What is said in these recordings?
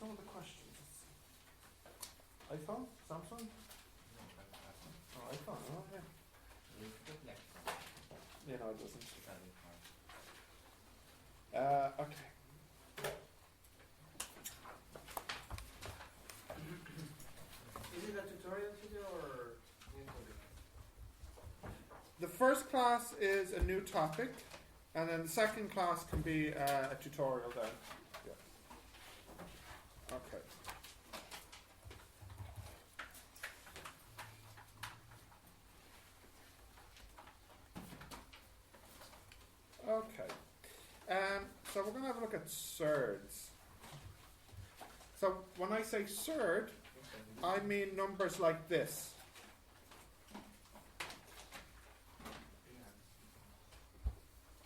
some of the questions? iPhone? Samsung? No, that's iPhone. Oh, iPhone. Oh, yeah. It's the black one. Yeah, no, it doesn't. It's a different. Okay. Is it a tutorial video or The first class is a new topic, and then the second class can be a tutorial then. Yeah. Okay. Okay. So we're going to have a look at surds. So when I say surd, I mean numbers like this.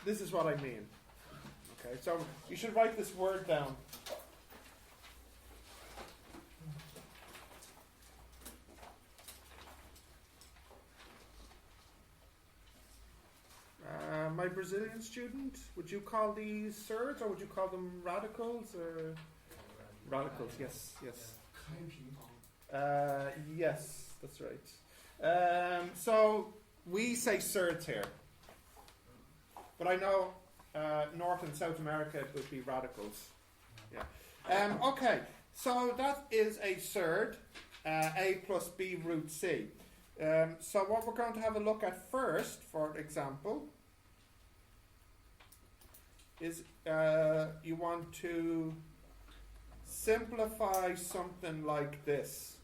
This is what I mean. Okay, so you should write this word down. My Brazilian student, would you call these surds or would you call them radicals? Or radicals, yes, yes. Yes, that's right. So we say surds here. But I know North and South America it would be radicals. Yeah. Okay, so that is a surd, a plus b root c. So what we're going to have a look at first, for example, is you want to simplify something like this.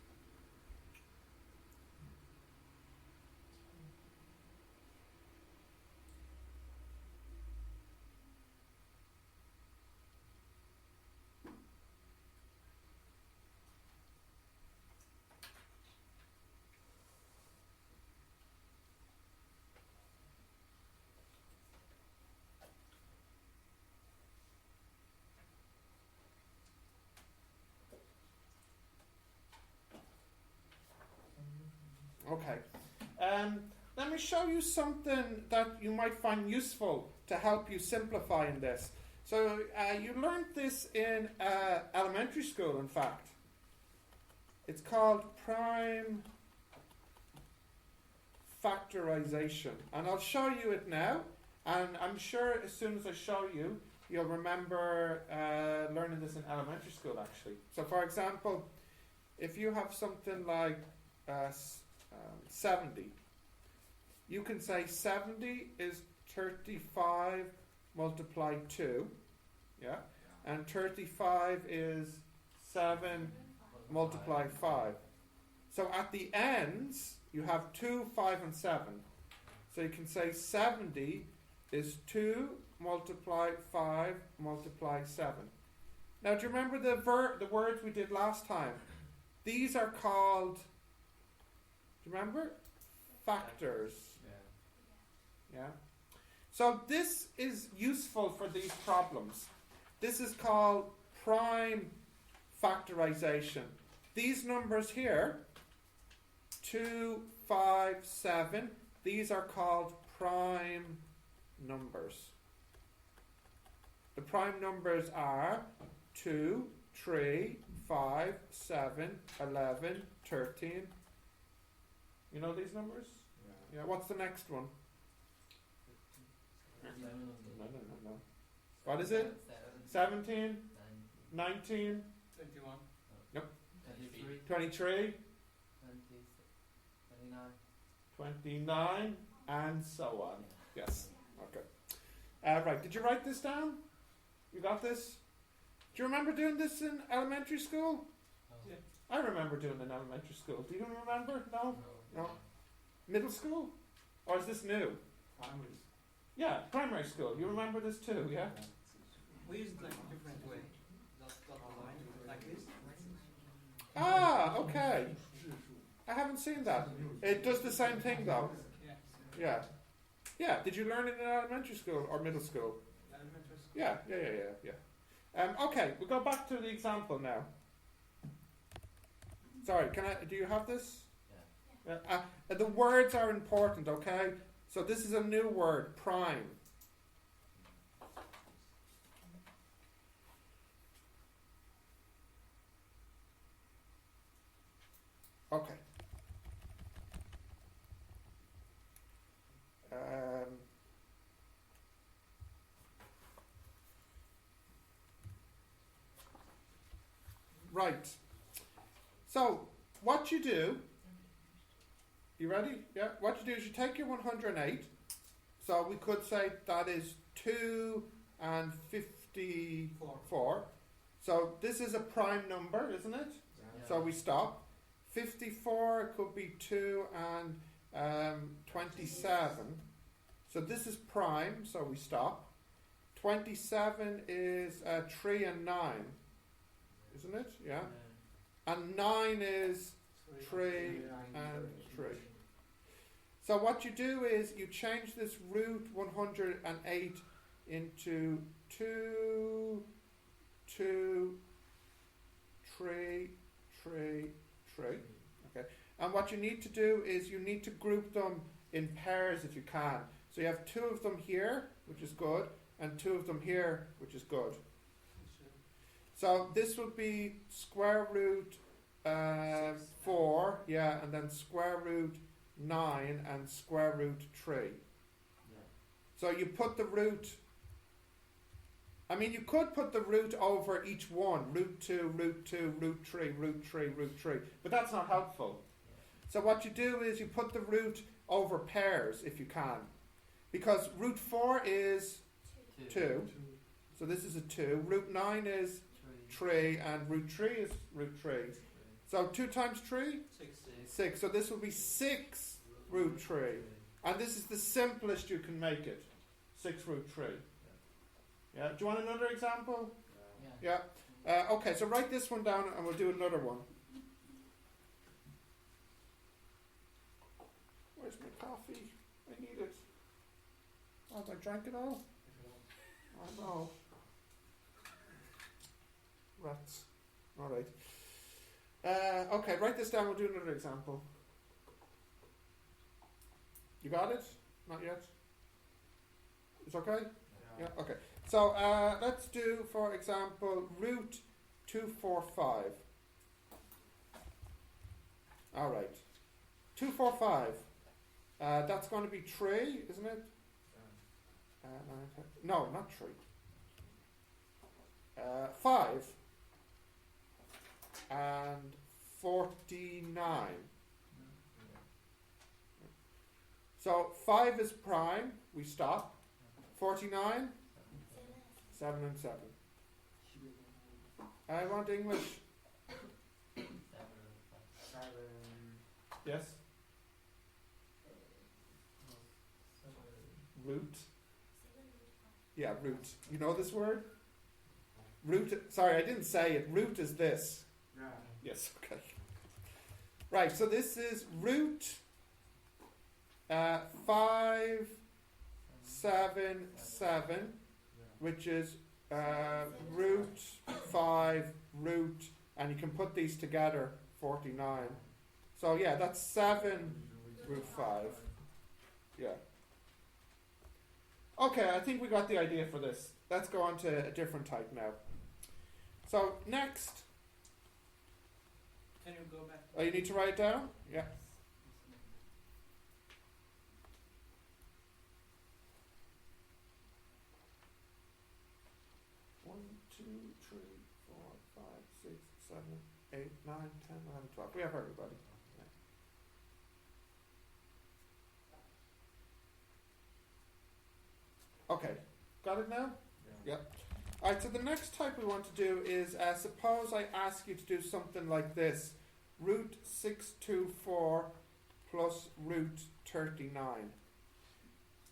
Okay. Let me show you something that you might find useful to help you simplify in this. So you learned this in elementary school, in fact. It's called prime factorization. And I'll show you it now. And I'm sure as soon as I show you, you'll remember learning this in elementary school, actually. So, for example, if you have something like 70, you can say 70 is 35 multiplied 2, yeah, and 35 is 7 multiplied 5. So at the ends, you have 2, 5, and 7. So you can say 70 is 2 multiplied 5 multiplied 7. Now, do you remember the words we did last time? These are called, do you remember? Factors. Yeah. So this is useful for these problems. This is called prime factorization. These numbers here, 2, 5, 7, these are called prime numbers. The prime numbers are 2, 3, 5, 7, 11, 13. You know these numbers? Yeah. What's the next one? No. What is it? 17? 19? 21. Nope. 23. 23? 29. 29? And so on. Yes. Okay. Right. Did you write this down? You got this? Do you remember doing this in elementary school? Yeah. I remember doing it in elementary school. Do you remember? No? Middle school? Or is this new? Primary. Yeah, primary school. You remember this too, yeah? We use it like a different way. Just dot line like this. Ah, okay. I haven't seen that. It does the same thing though. Yeah. Yeah. Did you learn it in elementary school or middle school? Elementary school. Yeah. Okay, we'll go back to the example now. Sorry, do you have this? Yeah. The words are important, okay? So this is a new word, prime. Okay. Um, right. So, what you do, you ready? Yeah? What you do is you take your 108, so we could say that is 2 and 54. So, this is a prime number, isn't it? Yeah. So we stop. 54 could be 2 and 27. So this is prime, so we stop. 27 is 3 and 9, isn't it? Yeah. And 9 is 3 and 3. So what you do is you change this root 108 into 2, 2, 3, 3, 3. Okay. And what you need to do is you need to group them in pairs if you can. So you have 2 of them here, which is good, and 2 of them here, which is good. So this would be square root 4, yeah, and then square root 9 and square root 3. Yeah. So you put the root, I mean you could put the root over each one, root 2, root 2, root 3, root 3, root 3, but that's not helpful. So what you do is you put the root over pairs if you can. Because root 4 is 2, so this is a 2, root 9 is 3, and root 3 is root 3. So 2 times 3? 6. So this will be 6 root 3. And this is the simplest you can make it. 6 root 3. Yeah. Do you want another example? Yeah. Yeah. Okay, so write this one down and we'll do another one. Where's my coffee? I need it. Oh, have I drank it all? I know. Rats. Alright. Okay, write this down, we'll do another example. You got it? Not yet? It's okay? Yeah, okay. So let's do, for example, root 245. Alright. 245. That's going to be 3, isn't it? No, not 3. 5 and 49. So 5 is prime, we stop. 49, 7 and 7. I want English. Yes? Root. Yeah, root. You know this word? Root. Sorry, I didn't say it. Root is this. Yes, okay. Right, so this is root 5, 7, 7, which is root 5, root, and you can put these together, 49. So yeah, that's 7 root 5. Yeah. Okay, I think we got the idea for this. Let's go on to a different type now. So next. Can you go back? Oh, you need to write it down? Yeah. One, 2, 3, 4, 5, 6, 7, 8, 9, 10, 11, 12. We have everybody. Okay, got it now? Yeah. Alright, so the next type we want to do is, suppose I ask you to do something like this. Root 624 plus root 39.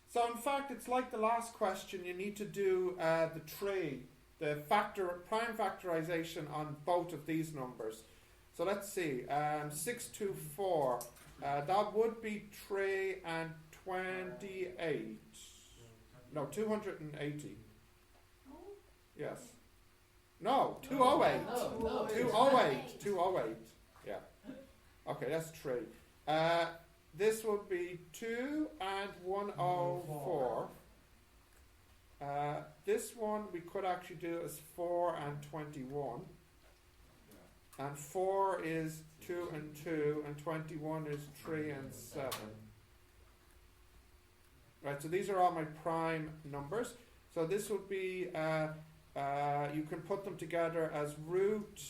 So in fact, it's like the last question. You need to do the tree, the prime factorization on both of these numbers. So let's see, 624, that would be 3 and 28. No, 280. Yes. No, 208. No. 208. 208. Yeah. Okay, that's 3. This would be 2 and 104. This one we could actually do as 4 and 21. And 4 is 2 and 2, and 21 is 3 and 7. Right, so these are all my prime numbers. So this would be, you can put them together as root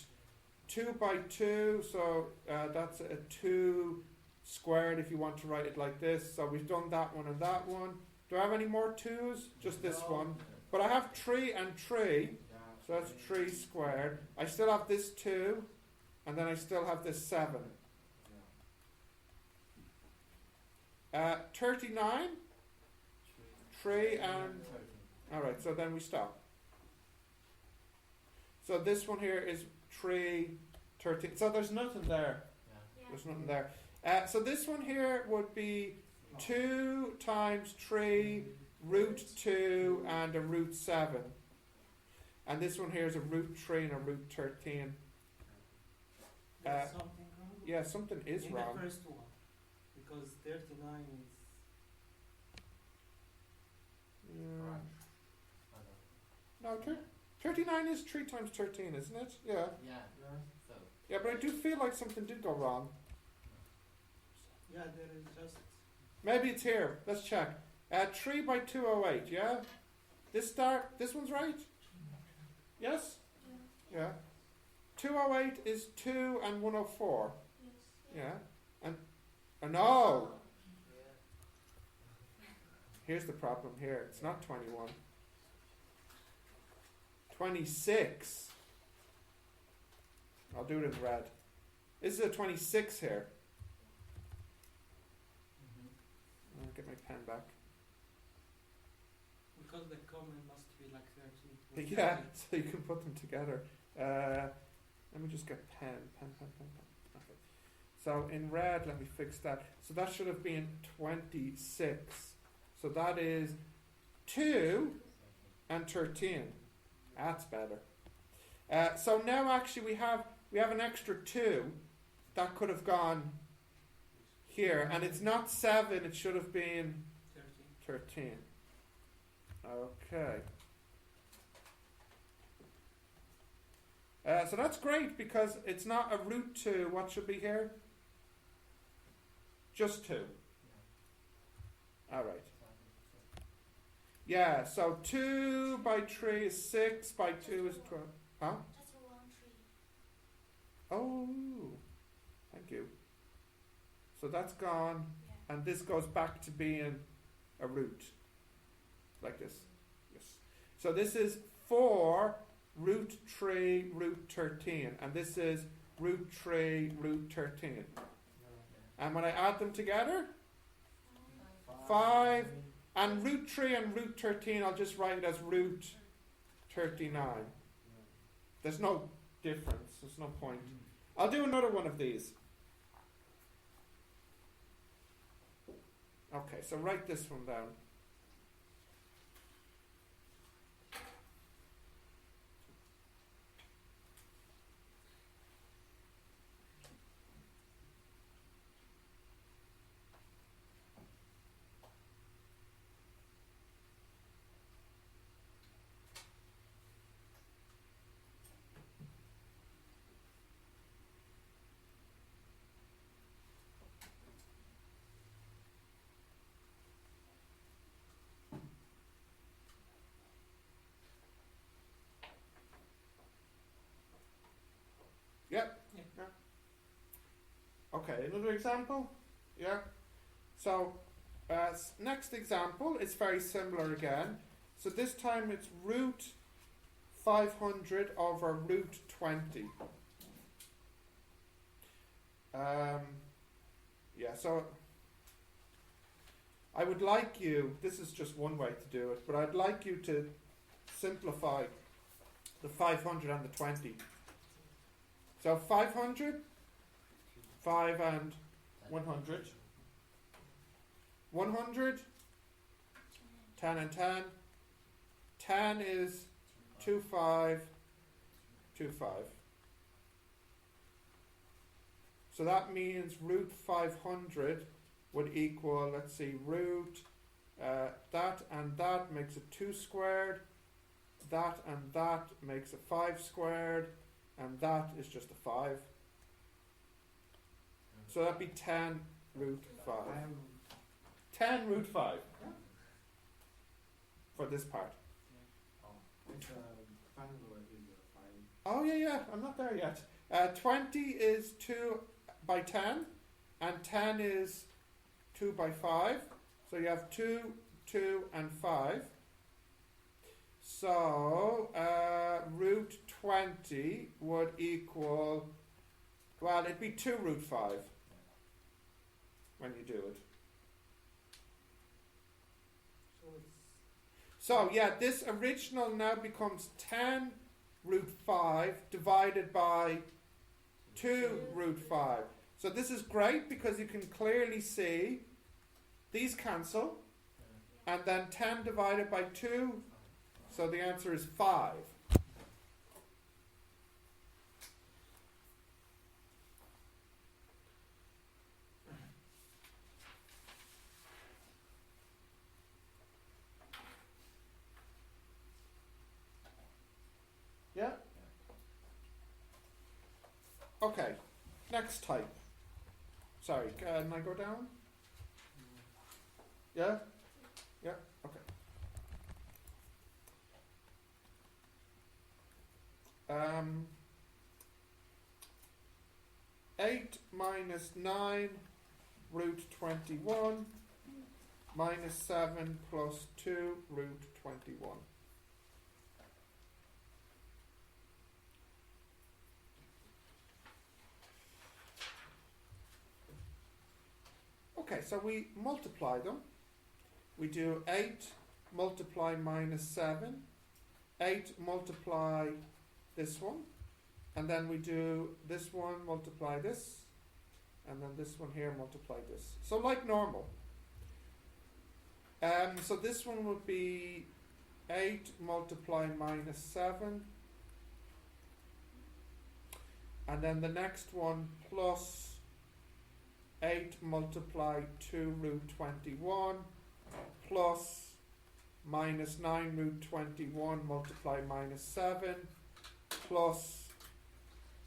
2 by 2, so that's a 2 squared if you want to write it like this. So we've done that one and that one. Do I have any more 2's? Just this one. But I have 3 and 3, so that's 3 squared. I still have this 2, and then I still have this 7. 39, 3 and... Alright, so then we stop. So this one here is 3, 13. So there's nothing there. There's nothing there. So this one here would be 2 times 3, root 2, and a root 7. And this one here is a root 3 and a root 13. There's something wrong. Yeah, something is in wrong. the first one, because 39 is. Yeah. No, 39 is 3 times 13, isn't it? Yeah. So. Yeah, but I do feel like something did go wrong. Yeah, there is just. Maybe it's here. Let's check. 3 by 208, yeah? This one's right? Yes? Yeah. 208 is 2 and 104. Yeah. And no! Here's the problem here. It's not 21. 26. I'll do it in red. This is a 26 here. I'll get my pen back. Because the comment must be like 13. Yeah, so you can put them together. Let me just get pen. Okay. So in red, let me fix that. So that should have been 26. So that is 2 and 13. That's better. So now actually we have an extra 2 that could have gone here, and it's not 7. It should have been 13. Okay. So that's great because it's not a root 2. What should be here? Just 2. Alright. Yeah, so 2 by 3 is 6, by 2 is 12. Huh? That's a long tree. Oh, thank you. So that's gone, Yeah. and this goes back to being a root. Like this. Yes. So this is 4 root 3 root 13, and this is root 3 root 13. And when I add them together, 5, and root 3 and root 13, I'll just write it as root 39. There's no difference, there's no point. I'll do another one of these. Okay, so write this one down. Yep. Yeah. Okay, another example? Yeah. So, next example is very similar again. So this time it's root 500 over root 20. Yeah, so I would like you, this is just one way to do it, but I'd like you to simplify the 500 and the 20. So 500, 5 and 100. 100, 10 and 10. 10 is 2, 5, 2, 5. So that means root 500 would equal, let's see, root that and that makes it 2 squared. That and that makes it 5 squared. And that is just a 5. So that'd be 10 root 5. I am 10 root 5 for this part. it's final is 5. Oh, yeah, I'm not there yet. 20 is 2 by 10, and 10 is 2 by 5. So you have 2, 2, and 5. So root 20 would equal, well, it'd be 2 root 5 when you do it. So it's So yeah, this original now becomes 10 root 5 divided by 2 root 5. So this is great because you can clearly see these cancel, and then 10 divided by 2, so the answer is 5. Yeah? Okay, next type. Sorry, can I go down? Yeah? Yeah? Okay. 8 minus 9 root 21 minus 7 plus 2 root 21. Okay, so we multiply them. We do 8 multiply minus 7, 8 multiply this one, and then we do this one multiply this, and then this one here multiply this. So like normal. So this one would be 8 multiply minus 7, and then the next one plus 8 multiply 2 root 21 plus minus 9 root 21 multiply minus 7 plus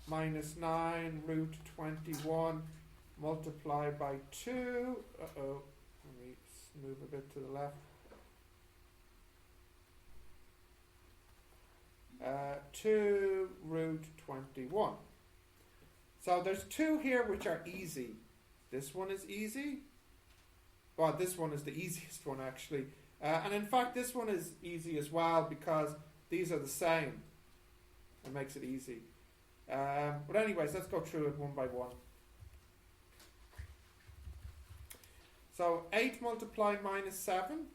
minus 9 root 21 multiply by 2. Uh-oh, let me move a bit to the left. 2 root 21. So there's 2 here which are easy. This one is easy. Well, this one is the easiest one actually. And in fact this one is easy as well because these are the same. It makes it easy. But anyways, let's go through it one by one. So 8 multiply minus 7,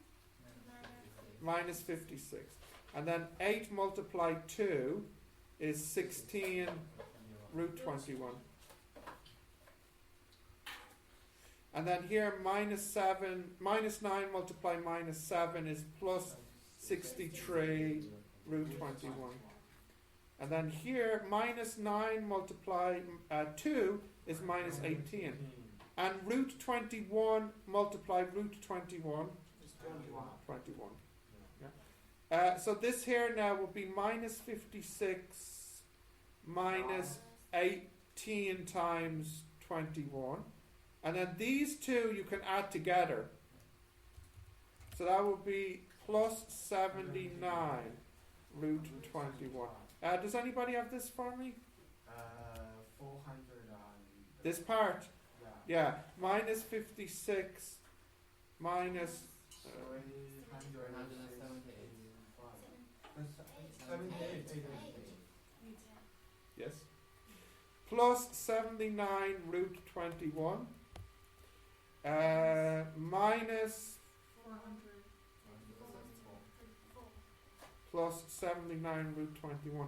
minus 56. And then 8 multiply 2 is 16 root 21. And then here minus 9 multiply minus 7 is plus 63 root 21. And then here minus 9 multiply 2 is minus 18. And root 21 multiply root 21, it's 21. 21. Yeah. So this here now will be minus 56 minus 18 times 21. And then these two you can add together. So that would be plus 79 root 21. Does anybody have this for me? 400 This part? yeah. Yeah. Minus 56 minus... 78. Yes. Plus 79 root 21. Minus plus 79 root 21.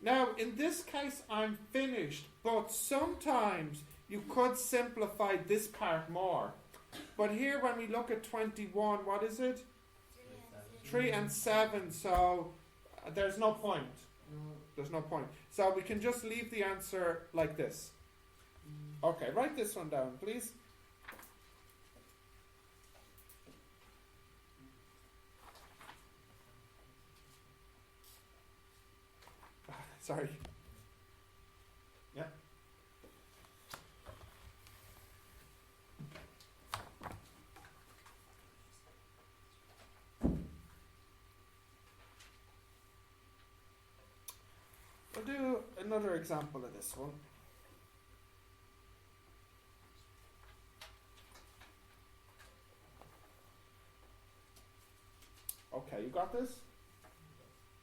Now, in this case, I'm finished, but sometimes you could simplify this part more. But here, when we look at 21, what is it? 3 and 7, so there's no point. There's no point. So we can just leave the answer like this. Okay, write this one down, please. Sorry. Yeah. We'll do another example of this one. Okay, you got this?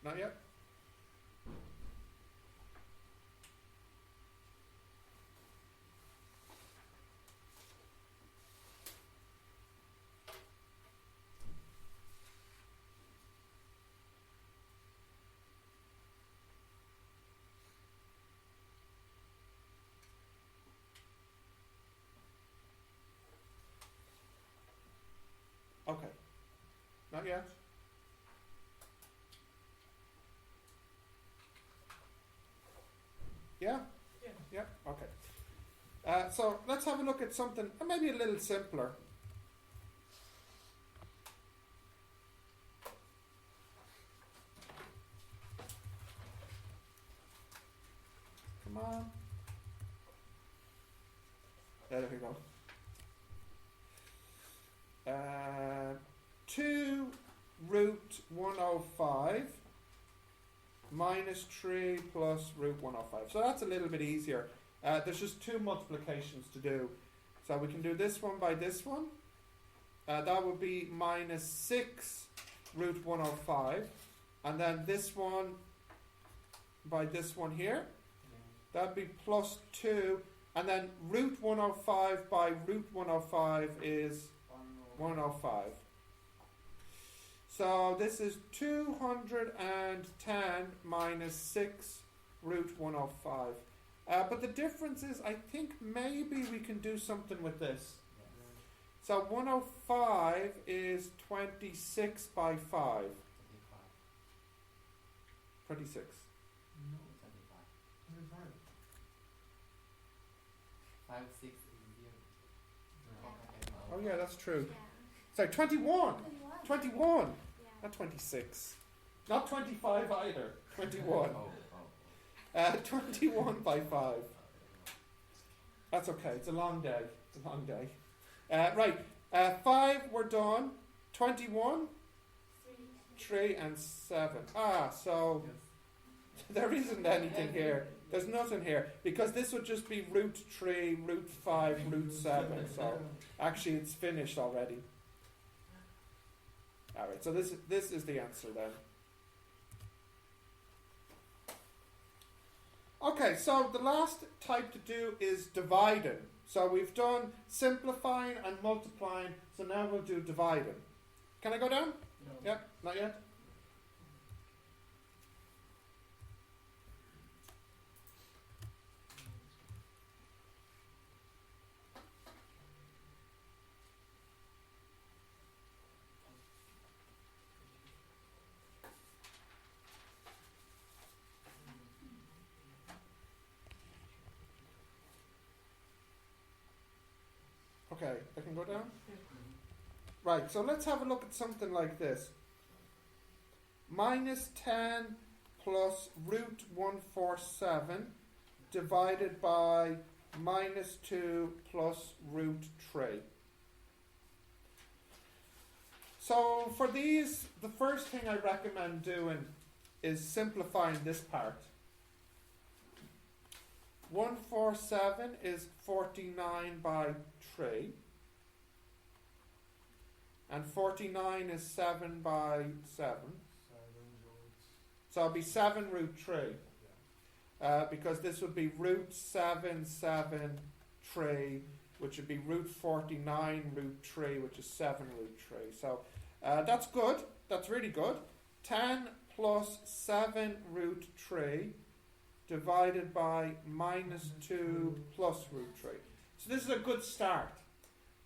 Not yet? Okay. Not yet? Yeah? Yeah. Yeah? Okay. So let's have a look at something maybe a little simpler. Come on. There we go. 2 root 105 minus 3 plus root 105. So that's a little bit easier. There's just 2 multiplications to do. So we can do this one by this one. That would be minus 6 root 105. And then this one by this one here. That'd be plus 2. And then root 105 by root 105 is 105. So this is 210 minus 6 root 105. But the difference is, I think maybe we can do something with this. So 105 is 26 by 5. 26. No, 25. 5, 6 is 0. Oh yeah, that's true. Sorry, 21. 21. Not 26. Not 25 either. 21. 21 by 5. That's okay. It's a long day. It's a long day. Right. 5 we're done. 21. 3 and 7. So there isn't anything here. There's nothing here. Because this would just be root 3, root 5, root 7. So actually it's finished already. Alright, so this is the answer then. Okay, so the last type to do is dividing. So we've done simplifying and multiplying, so now we'll do dividing. Can I go down? No. Yeah, not yet? Okay, I can go down? Right, so let's have a look at something like this. Minus 10 plus root 147 divided by minus 2 plus root 3. So for these, the first thing I recommend doing is simplifying this part. 147 is 49 by 3. And 49 is 7 by 7. So it'll be 7 root 3. Because this would be root 7, 7, 3, which would be root 49 root 3, which is 7 root 3. So that's good. That's really good. 10 plus 7 root 3 divided by minus 2 plus root 3. So this is a good start.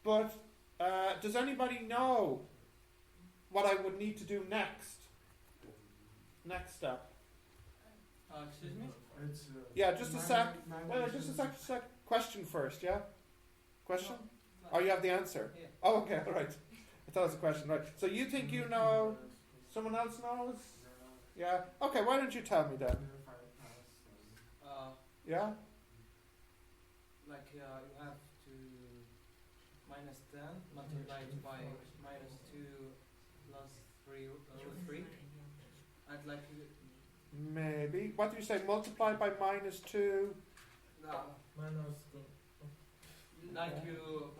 But does anybody know what I would need to do next? Next step. Excuse me? Yeah, just a sec. Well, just a sec. Question first, yeah? Question? Oh, you have the answer? Yeah. Oh, okay, alright. I thought it was a question, right. So you think you know, someone else knows? Yeah? Okay, why don't you tell me then? Yeah? Like you have to minus 10 multiplied by minus 2 plus 3 root 3. And like Maybe. What do you say? Multiply by minus 2. Minus 2. Like you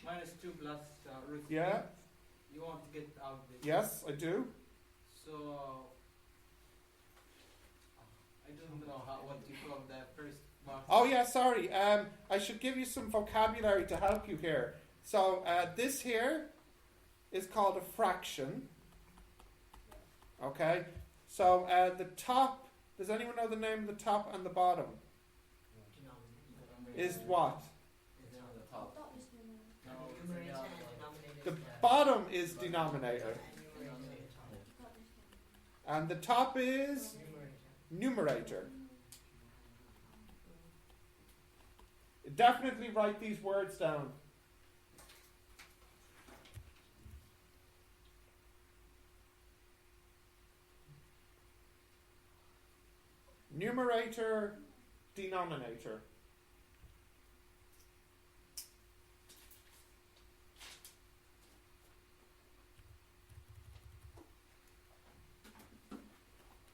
minus 2 plus root 3. Yeah. You want to get out this. Yes, I do. So I don't know what you call the first part. Oh yeah, sorry. I should give you some vocabulary to help you here. So this here is called a fraction. Okay. So the top. Does anyone know the name of the top and the bottom? Is what? The bottom is denominator. And the top is numerator. Definitely write these words down. Numerator, denominator.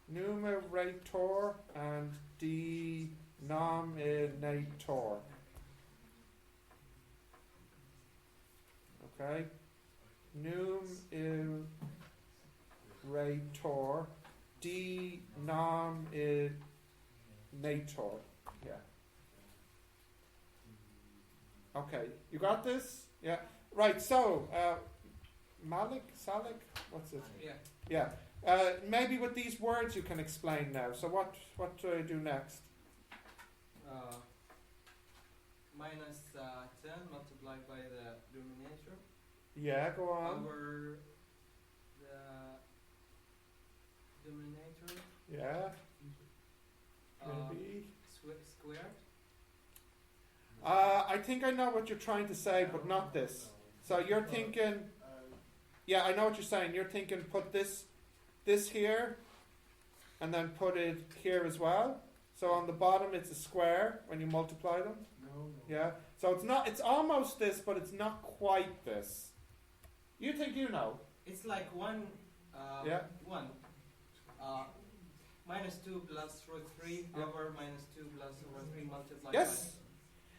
Numerator and denominator. Okay. Numerator, denominator. Yeah. Okay. You got this? Yeah. Right. So, Salik? What's it? Yeah. Yeah. Maybe with these words you can explain now. So what do I do next? Minus 10 multiplied by the denominator. Yeah, go on. Over the denominator. Yeah. Maybe. Squared. I think I know what you're trying to say, but not this. So you're thinking. Yeah, I know what you're saying. You're thinking put this here, and then put it here as well. So on the bottom it's a square when you multiply them. No. Yeah. So it's not. It's almost this, but it's not quite this. You think you know? It's like 1. Yeah. 1. Minus 2 plus root 3 Yeah. over minus 2 plus root 3 multiplied Yes.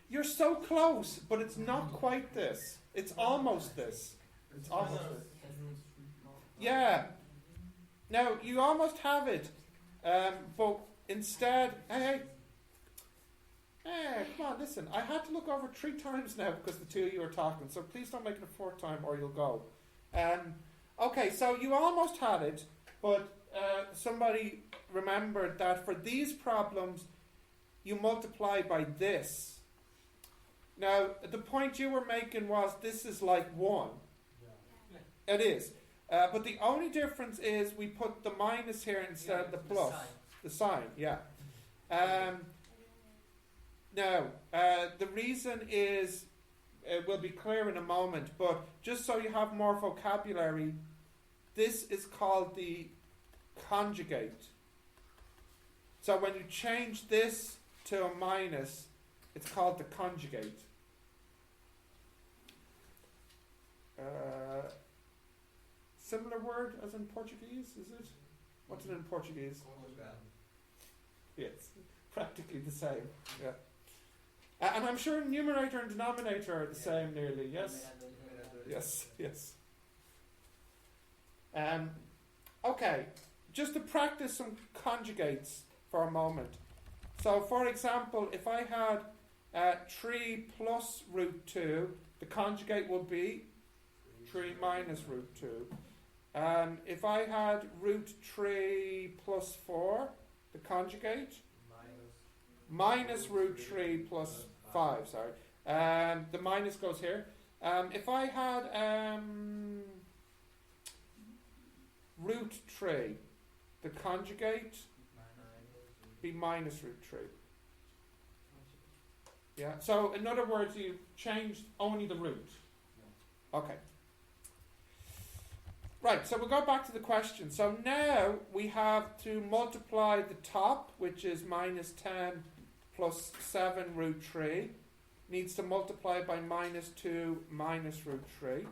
You're so close, but it's not quite this. It's almost this. It's almost this. Yeah. Now you almost have it, but instead, hey, come on, listen. I had to look over 3 times now because the two of you are talking. So please don't make it a 4th time, or you'll go. Okay, so you almost had it, but somebody remembered that for these problems, you multiply by this. Now, the point you were making was this is like 1. Yeah. It is. But the only difference is we put the minus here instead of the plus. The sign, yeah. Now, the reason is, it will be clear in a moment, but just so you have more vocabulary, this is called the conjugate. So when you change this to a minus, it's called the conjugate. Similar word as in Portuguese, is it? What's it in Portuguese? Yes, practically the same. Yeah. And I'm sure numerator and denominator are the same nearly, yes? Yes, yes. Okay, just to practice some conjugates for a moment. So, for example, if I had 3 plus root 2, the conjugate would be 3 minus root 2. If I had root 3 plus 4, the conjugate? Minus root 3 plus 5, sorry. The minus goes here. If I had root 3, the conjugate be minus root 3. Yeah, so in other words, you changed only the root. Okay. Right, so we'll go back to the question. So now we have to multiply the top, which is minus 10 plus 7 root 3. Needs to multiply by minus 2 minus root 3.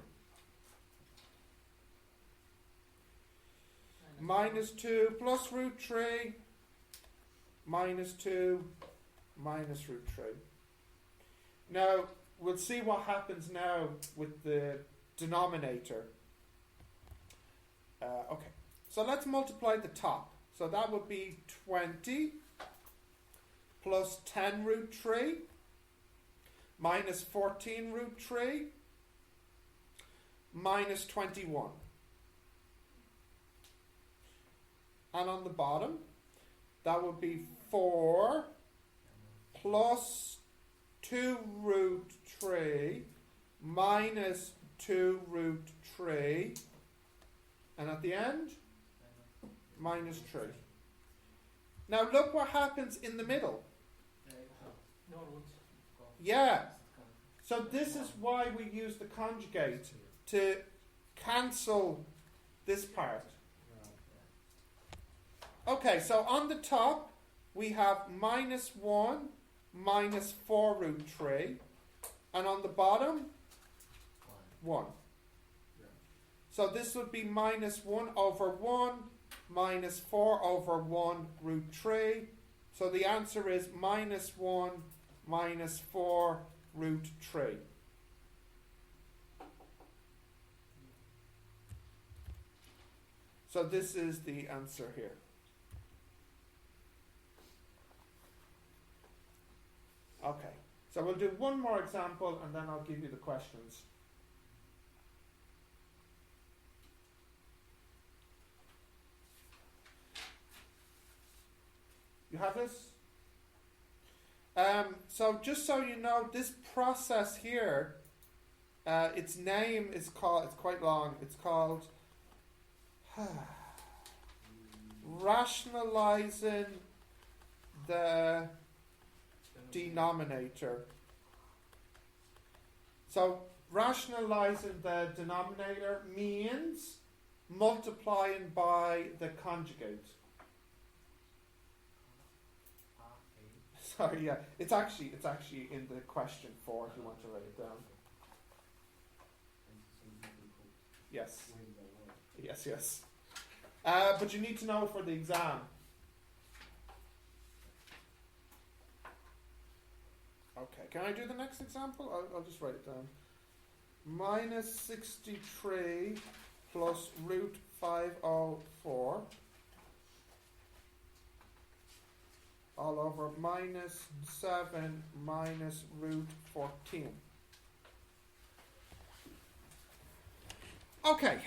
Minus 2 plus root 3 minus 2 minus root 3. Now, we'll see what happens now with the denominator. Okay, so let's multiply the top. So that would be 20 plus 10 root 3 minus 14 root 3 minus 21. And on the bottom, that would be 4 plus 2 root 3 minus 2 root 3. And at the end, minus 3. Now look what happens in the middle. No root. Yeah. So this is why we use the conjugate, to cancel this part. Okay, so on the top we have minus 1 minus 4 root 3, and on the bottom 1. So this would be minus 1 over 1 minus 4 over 1 root 3. So the answer is minus 1 minus 4 root 3. So this is the answer here. Okay, so we'll do one more example and then I'll give you the questions. You have this? So just so you know, this process here, its name is called, it's quite long, it's called rationalizing the denominator. So rationalizing the denominator means multiplying by the conjugate. Sorry, yeah, it's actually in the question 4 if you want to write it down. Yes. Yes. But you need to know it for the exam. Okay, can I do the next example? I'll just write it down. Minus 63 plus root 504 all over minus 7 minus root 14. Okay.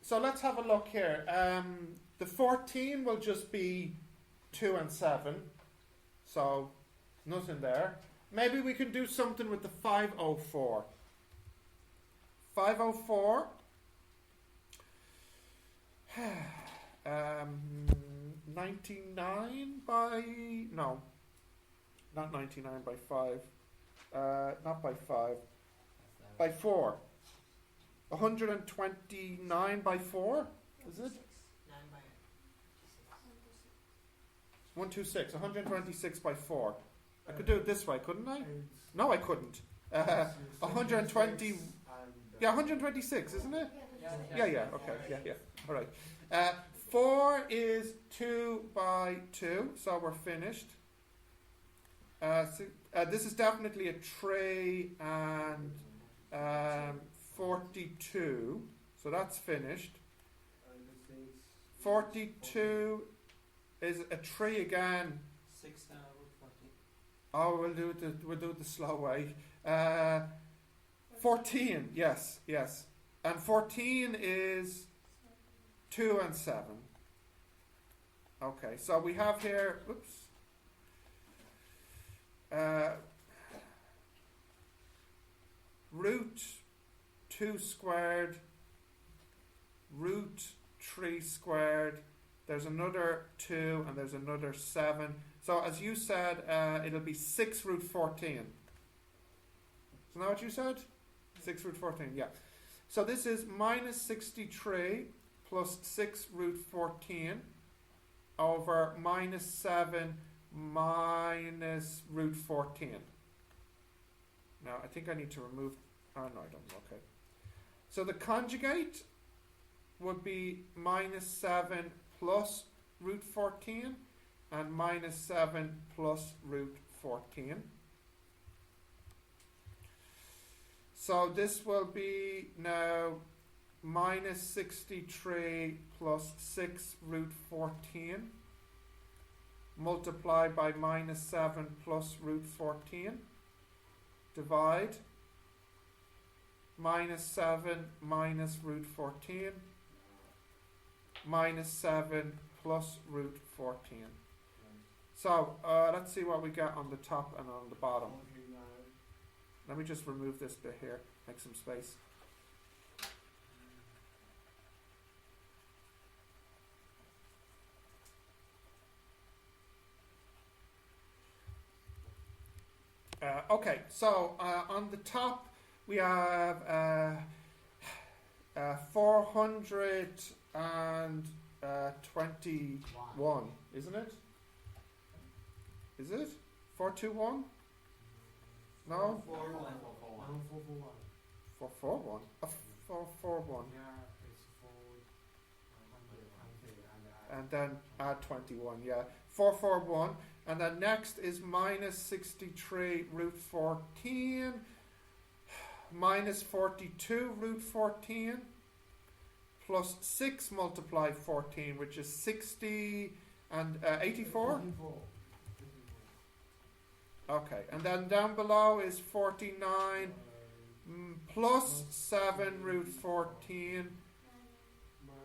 So let's have a look here. The 14 will just be 2 and 7. So nothing there. Maybe we can do something with the 504. 504. 99 by, no, not 99 by 5, not by 5, by 4. 129 by 4, is it? 9 by 126, 126 by 4. I could do it this way, couldn't I? No, I couldn't. 120, yeah, 126, isn't it? Yeah, okay, yeah. All right. 4 is 2 by 2, so we're finished. This is definitely a 3 and 42, so that's finished. 42 is a 3 again. 6 root 14. Oh, we'll do it the slow way. 14, yes. And 14 is 2 and 7. Okay, so we have here, root 2 squared, root 3 squared, there's another 2 and there's another 7. So as you said, it'll be 6 root 14. Isn't that what you said? 6 root 14, yeah. So this is minus 63 plus 6 root 14 over minus 7 minus root 14. Now, I think I need to remove... Oh, no, I don't. Okay. So the conjugate would be minus 7 plus root 14 and minus 7 plus root 14. So this will be now minus 63 plus 6 root 14 multiplied by minus 7 plus root 14 divide minus 7 minus root 14 minus 7 plus root 14. So let's see what we get on the top and on the bottom. Let me just remove this bit here, make some space. Okay, so on the top we have 421, isn't it? Is it? 421? No? 441. 441? 441. And then add 21, yeah. 441. And then next is minus 63 root 14 minus 42 root 14 plus 6 multiplied 14, which is 60 and 84. Okay, and then down below is 49 plus 7 root 14.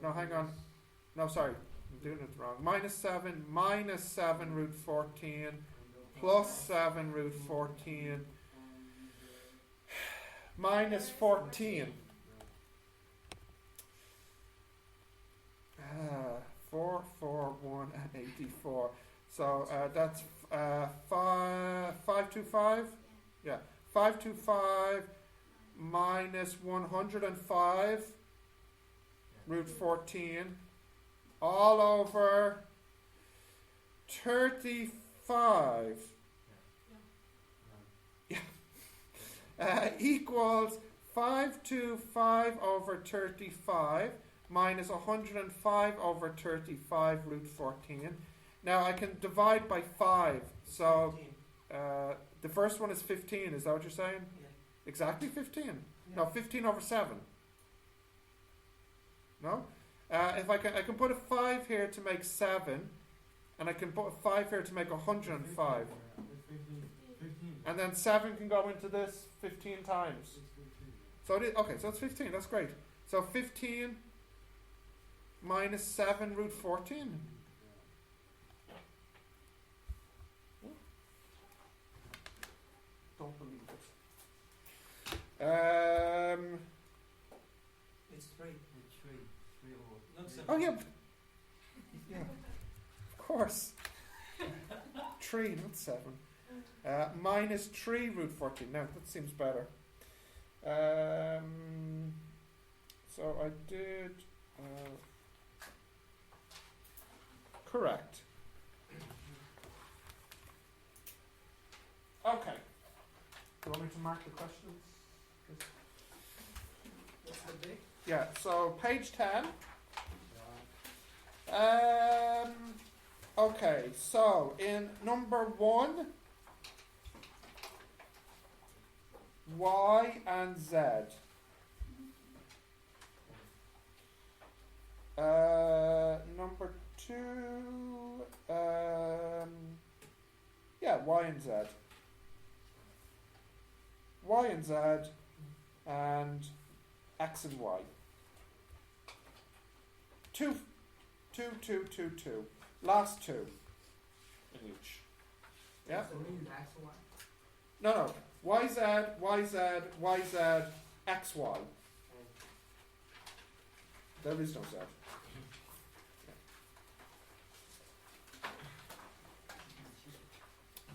No, hang on. No, sorry. I'm doing it wrong. Minus 7 root 14 plus 7 root 14 minus 14. 4, 4, 1 and 84. So that's 525. Yeah, 525 minus 105 root 14 all over 35 equals 525 over 35 minus 105 over 35 root 14. Now I can divide by 5. So the first one is 15. Is that what you're saying? Yeah. Exactly 15? No, 15 over 7. No? If I can put a 5 here to make 7, and I can put a 5 here to make 105. And then 7 can go into this 15 times. So okay, so it's 15. That's great. So 15 minus 7 root 14. Don't believe it. It's 3. Not 7. Oh yeah. Yeah. Of course. 3, not 7. Minus 3 root 14. Now that seems better. So I did correct. Okay. Do you want me to mark the questions? What's the date? Yeah, so page 10. Okay, so in number 1, Y and Z. Number 2, yeah, Y and Z. Y and Z and X and Y. 2. Last 2 in each. Yeah? No. YZ, XY. There is no Z.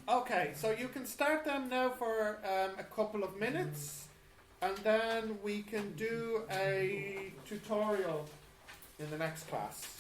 Okay, so you can start them now for a couple of minutes, and then we can do a tutorial in the next class.